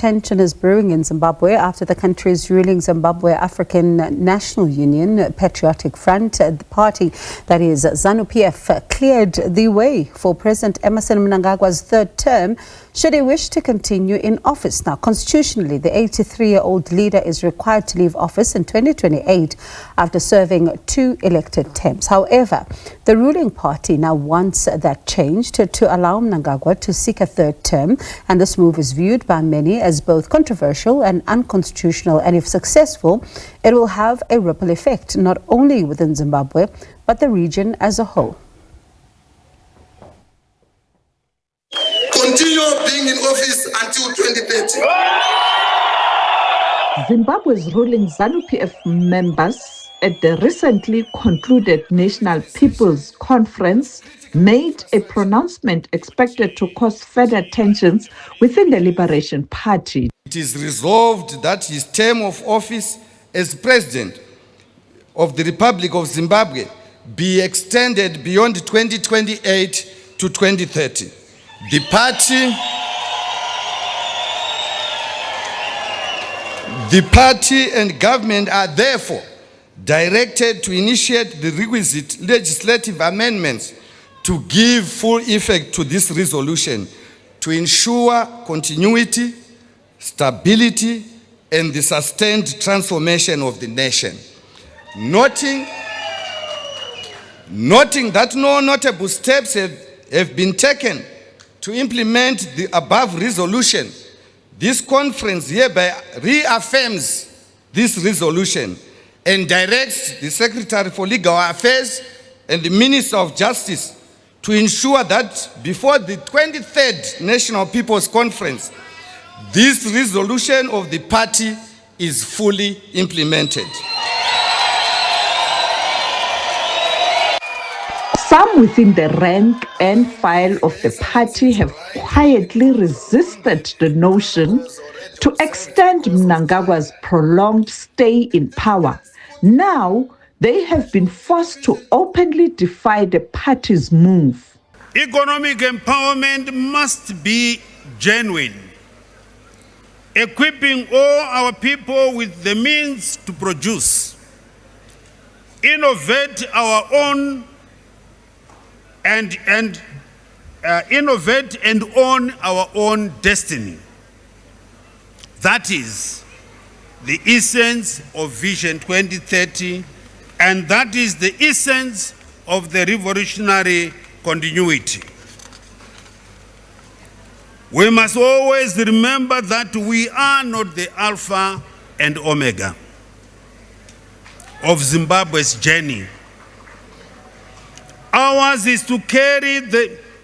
Tension is brewing in Zimbabwe after the country's ruling Zimbabwe African National Union Patriotic Front, the party that is ZANU-PF, cleared the way for President Emmerson Mnangagwa's third term should he wish to continue in office. Now, constitutionally, the 83-year-old leader is required to leave office in 2028 after serving 2 elected terms. However, the ruling party now wants that changed to allow Mnangagwa to seek a third term, and this move is viewed by many as both controversial and unconstitutional, and if successful, it will have a ripple effect not only within Zimbabwe but the region as a whole. Continue being in office until 2030. Zimbabwe's ruling ZANU-PF members at the recently concluded National People's Conference made a pronouncement expected to cause further tensions within the Liberation Party. It is resolved that his term of office as President of the Republic of Zimbabwe be extended beyond 2028 to 2030. The party and government are therefore directed to initiate the requisite legislative amendments to give full effect to this resolution to ensure continuity, stability, and the sustained transformation of the nation. Noting that no notable steps have been taken to implement the above resolution, this conference hereby reaffirms this resolution and directs the Secretary for Legal Affairs and the Minister of Justice to ensure that before the 23rd National People's Conference, this resolution of the party is fully implemented. Some within the rank and file of the party have quietly resisted the notion to extend Mnangagwa's prolonged stay in power. Now, they have been forced to openly defy the party's move. Economic empowerment must be genuine, equipping all our people with the means to produce, innovate our own innovate and own our own destiny. That is the essence of Vision 2030, and that is the essence of the revolutionary continuity. We must always remember that we are not the Alpha and Omega of Zimbabwe's journey. Ours is to carry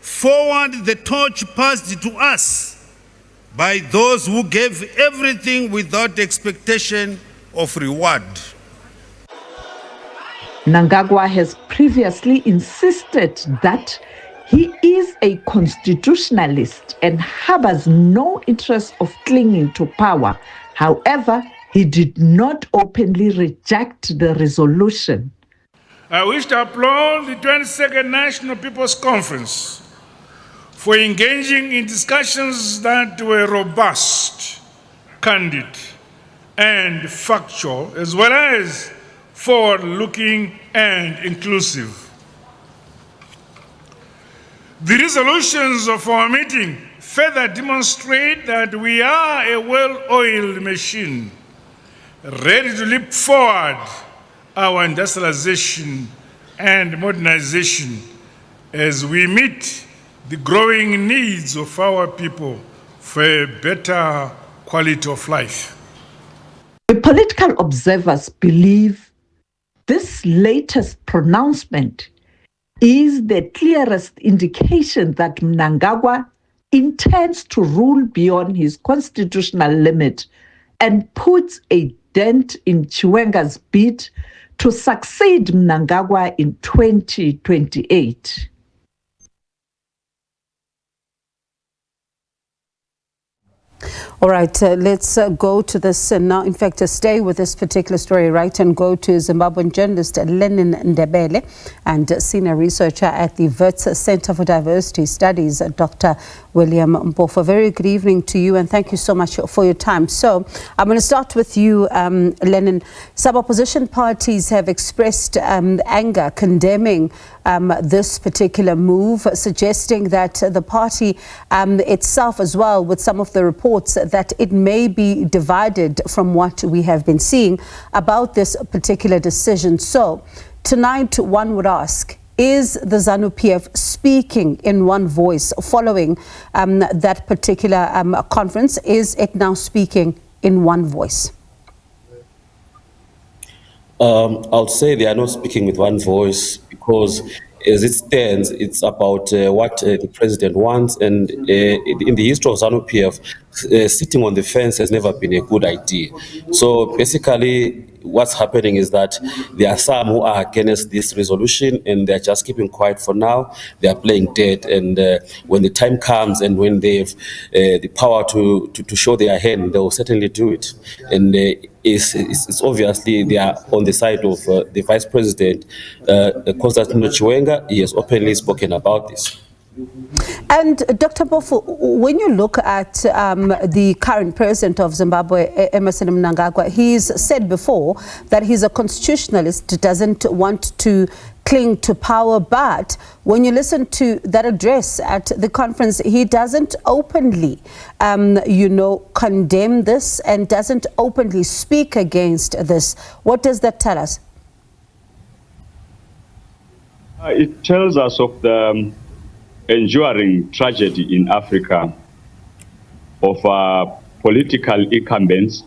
forward the torch passed to us by those who gave everything without expectation of reward. Mnangagwa has previously insisted that he is a constitutionalist and harbors no interest of clinging to power. However, he did not openly reject the resolution. I wish to applaud the 22nd National People's Conference for engaging in discussions that were robust, candid, and factual, as well as forward-looking and inclusive. The resolutions of our meeting further demonstrate that we are a well-oiled machine, ready to leap forward our industrialization and modernization as we meet the growing needs of our people for a better quality of life. The political observers believe this latest pronouncement is the clearest indication that Mnangagwa intends to rule beyond his constitutional limit and puts a dent in Chiwenga's bid to succeed Mnangagwa in 2028. All right, let's go to this now. In fact, stay with this particular story, right, and go to Zimbabwean journalist Lenin Ndebele and senior researcher at the Wits Center for Diversity Studies, Dr. William Mpofu. Very good evening to you, and thank you so much for your time. So I'm going to start with you, Lenin. Some opposition parties have expressed anger, condemning this particular move, suggesting that the party itself as well, with some of the reports that it may be divided from what we have been seeing about this particular decision. So tonight one would ask, is the ZANU-PF speaking in one voice following that particular conference? Is it now speaking in one voice? I'll say they are not speaking with one voice because as it stands, it's about what the president wants, and in the history of ZANU-PF, sitting on the fence has never been a good idea. So basically, what's happening is that there are some who are against this resolution, and they're just keeping quiet for now. They are playing dead, and when the time comes and when they have the power to show their hand, they will certainly do it. And it's obviously they are on the side of the Vice President, Constantine Chiwenga. He has openly spoken about this. And Dr. Mpofu, when you look at the current president of Zimbabwe, Emmerson Mnangagwa, he's said before that he's a constitutionalist, doesn't want to cling to power, but when you listen to that address at the conference, he doesn't openly, condemn this and doesn't openly speak against this. What does that tell us? It tells us of the enduring tragedy in Africa of political incumbents,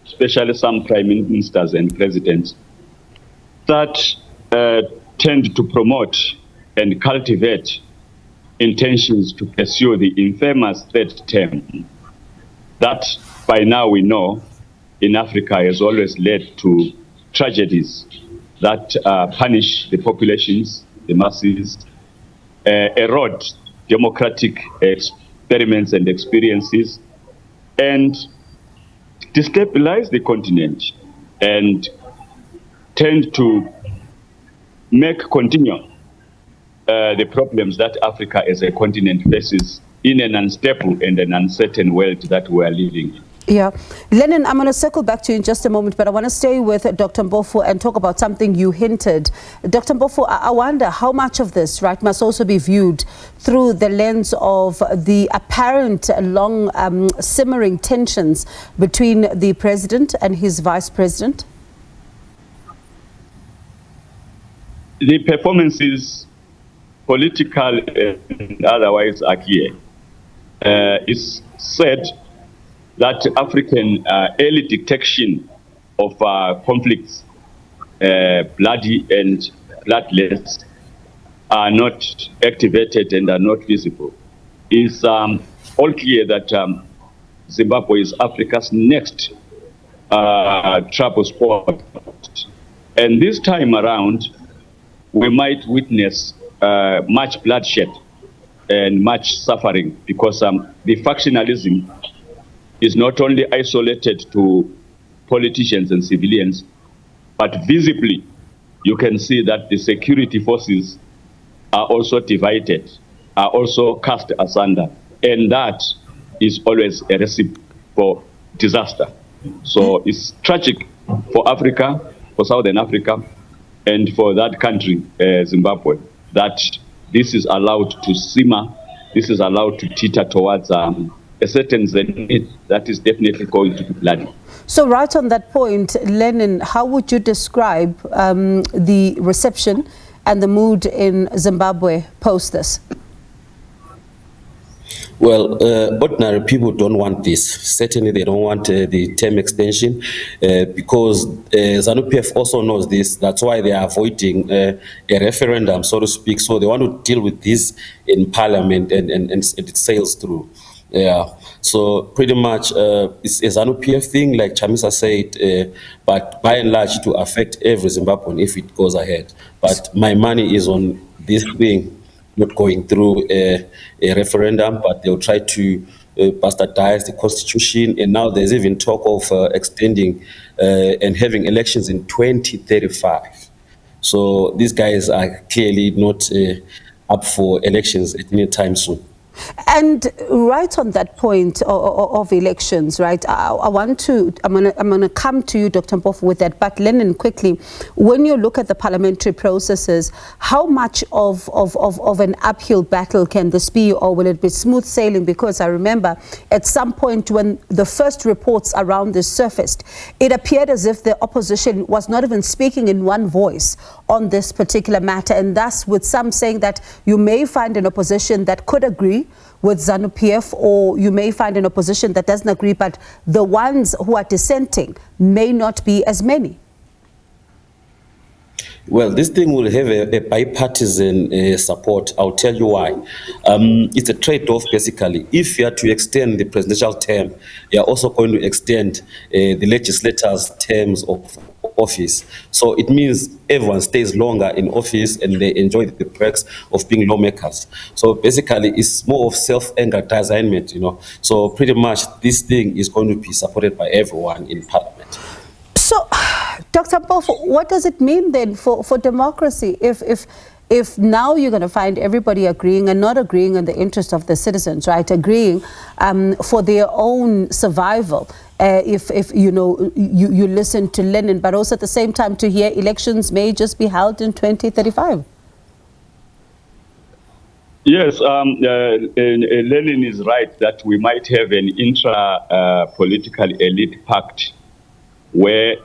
especially some prime ministers and presidents, that tend to promote and cultivate intentions to pursue the infamous third term that by now we know in Africa has always led to tragedies that punish the populations, the masses, erode democratic experiments and experiences, and destabilize the continent and tend to make continue the problems that Africa as a continent faces in an unstable and an uncertain world that we are living in. Yeah. Lenin, I'm going to circle back to you in just a moment, but I want to stay with Dr. Mpofu and talk about something you hinted. Dr. Mpofu, I wonder how much of this, right, must also be viewed through the lens of the apparent long simmering tensions between the president and his vice president? The performances, political and otherwise, are clear. It's said that African early detection of conflicts, bloody and bloodless, are not activated and are not visible. It's all clear that Zimbabwe is Africa's next trouble spot. And this time around, we might witness much bloodshed and much suffering because the factionalism is not only isolated to politicians and civilians, but visibly you can see that the security forces are also divided, are also cast asunder, and that is always a recipe for disaster. So it's tragic for Africa, for Southern Africa, and for that country, Zimbabwe, that this is allowed to simmer, this is allowed to teeter towards a certain zenith that is definitely going to be bloody. So right on that point, Lenin, how would you describe the reception and the mood in Zimbabwe post this? Well, ordinary people don't want this. Certainly they don't want the term extension because ZANU-PF also knows this. That's why they are avoiding a referendum, so to speak. So they want to deal with this in parliament and it sails through. Yeah, so pretty much it's a ZANU-PF thing, like Chamisa said, but by and large to affect every Zimbabwean if it goes ahead. But my money is on this thing not going through a referendum, but they'll try to bastardized the constitution, and now there's even talk of extending and having elections in 2035. So these guys are clearly not up for elections at any time soon. And right on that point of elections, right, I'm gonna come to you, Dr. Mpofu, with that. But Lennon, quickly, when you look at the parliamentary processes, how much of an uphill battle can this be, or will it be smooth sailing? Because I remember at some point when the first reports around this surfaced, it appeared as if the opposition was not even speaking in one voice on this particular matter, and thus with some saying that you may find an opposition that could agree with ZANU-PF, or you may find an opposition that doesn't agree, but the ones who are dissenting may not be as many. Well, this thing will have a bipartisan support. I'll tell you why. It's a trade-off, basically. If you are to extend the presidential term, you are also going to extend the legislators' terms of office. So it means everyone stays longer in office and they enjoy the perks of being lawmakers. So basically, it's more of self-aggrandizement, you know. So pretty much this thing is going to be supported by everyone in parliament. So, Dr. Mpofu, what does it mean then for democracy if now you're going to find everybody agreeing and not agreeing in the interest of the citizens, right? Agreeing for their own survival. If you know, you listen to Lenin, but also at the same time to hear elections may just be held in 2035. Yes, Lenin is right that we might have an intra-political elite pact where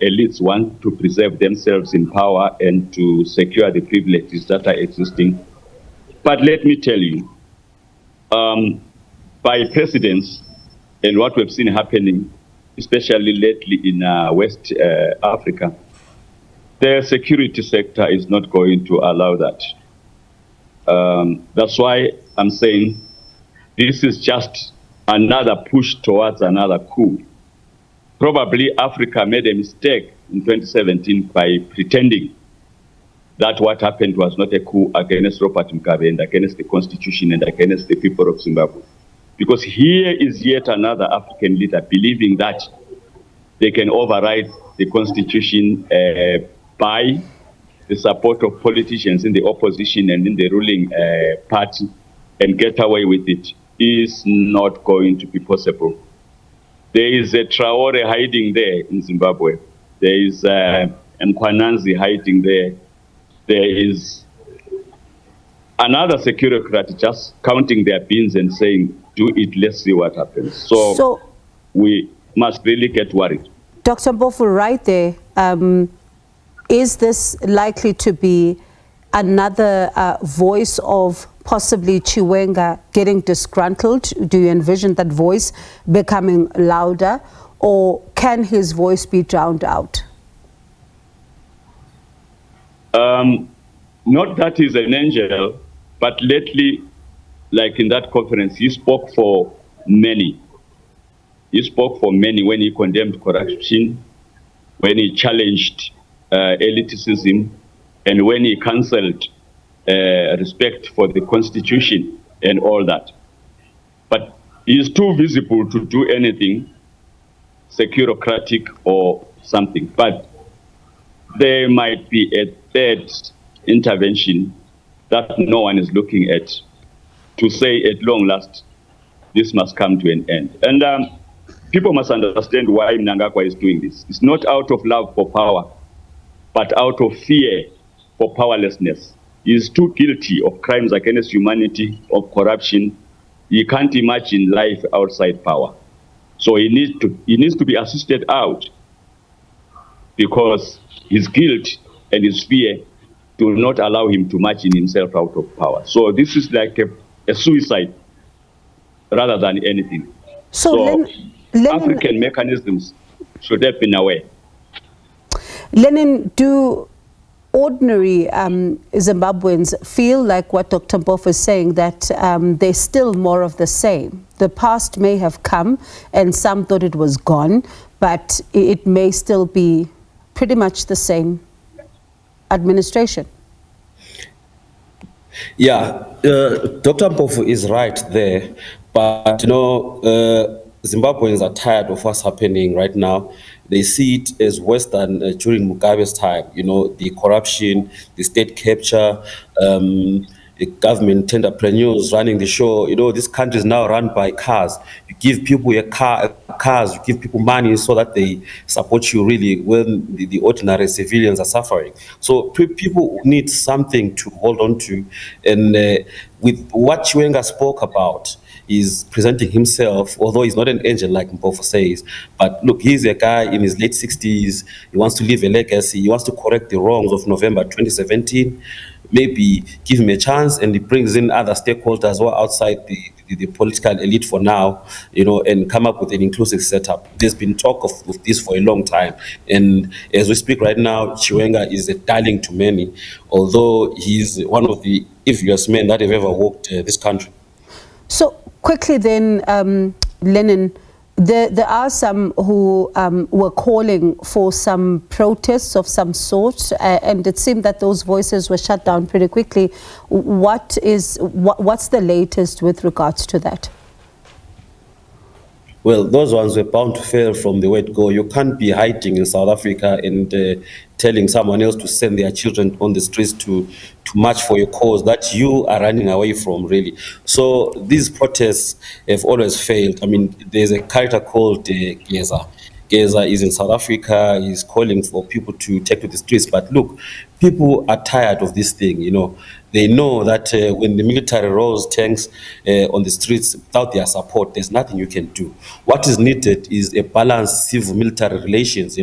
elites want to preserve themselves in power and to secure the privileges that are existing. But let me tell you, by precedents and what we've seen happening, especially lately in West Africa, the security sector is not going to allow that. That's why I'm saying this is just another push towards another coup. Probably Africa made a mistake in 2017 by pretending that what happened was not a coup against Robert Mugabe and against the constitution and against the people of Zimbabwe. Because here is yet another African leader believing that they can override the constitution by the support of politicians in the opposition and in the ruling party and get away with it is not going to be possible. There is a Traore hiding there in Zimbabwe. There is Mkwananzi hiding there. There is another securocrat just counting their beans and saying, do it, let's see what happens. So we must really get worried. Dr. Mpofu, right there, is this likely to be another voice of possibly Chiwenga getting disgruntled? Do you envision that voice becoming louder, or can his voice be drowned out? Not that he's an angel, but lately, like in that conference, he spoke for many. He spoke for many when he condemned corruption, when he challenged elitism, and when he cancelled respect for the constitution and all that. But he is too visible to do anything securocratic or something. But there might be a third intervention that no one is looking at to say at long last, this must come to an end. And people must understand why Mnangagwa is doing this. It's not out of love for power, but out of fear for powerlessness. He is too guilty of crimes against humanity, of corruption. He can't imagine life outside power. So he needs to be assisted out, because his guilt and his fear do not allow him to imagine himself out of power. So this is like a suicide rather than anything. So African mechanisms should have been aware. Lenin, do ordinary Zimbabweans feel like what Dr. Mpofu is saying, that there's still more of the same? The past may have come and some thought it was gone, but it may still be pretty much the same administration. Yeah, Dr. Mpofu is right there, But, Zimbabweans are tired of what's happening right now. They see it as worse than during Mugabe's time. The corruption, the state capture, the government entrepreneurs running the show. This country is now run by cars. You give people cars, you give people money so that they support you really when the ordinary civilians are suffering. So people need something to hold on to. And with what Chiwenga spoke about, is presenting himself, although he's not an angel like Mpofu says, but look, he's a guy in his late 60s, he wants to leave a legacy, he wants to correct the wrongs of November 2017, maybe give him a chance, and he brings in other stakeholders who are outside the political elite for now, and come up with an inclusive setup. There's been talk of this for a long time, and as we speak right now, Chiwenga is a darling to many, although he's one of the evilest men that have ever walked this country. So quickly then, Lennon, there are some who were calling for some protests of some sort, and it seemed that those voices were shut down pretty quickly. What's the latest with regards to that? Well, those ones were bound to fail from the word go. You can't be hiding in South Africa and telling someone else to send their children on the streets to march for your cause that you are running away from, really. So these protests have always failed. I mean, there's a character called Geza. Geza is in South Africa. He's calling for people to take to the streets. But look, people are tired of this thing, They know that when the military rolls tanks on the streets without their support, there's nothing you can do. What is needed is a balanced civil-military relations,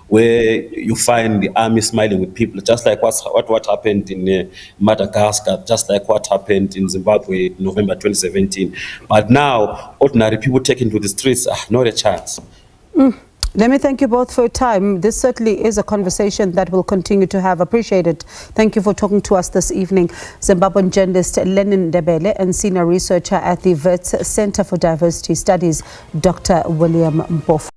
where you find the army smiling with people, just like what happened in Madagascar, just like what happened in Zimbabwe in November 2017. But now, ordinary people taken to the streets, not a chance. Let me thank you both for your time. This certainly is a conversation that we'll continue to have. Appreciate it. Thank you for talking to us this evening. Zimbabwean journalist Ndebele and senior researcher at the Wits Center for Diversity Studies, Dr. William Mpofu.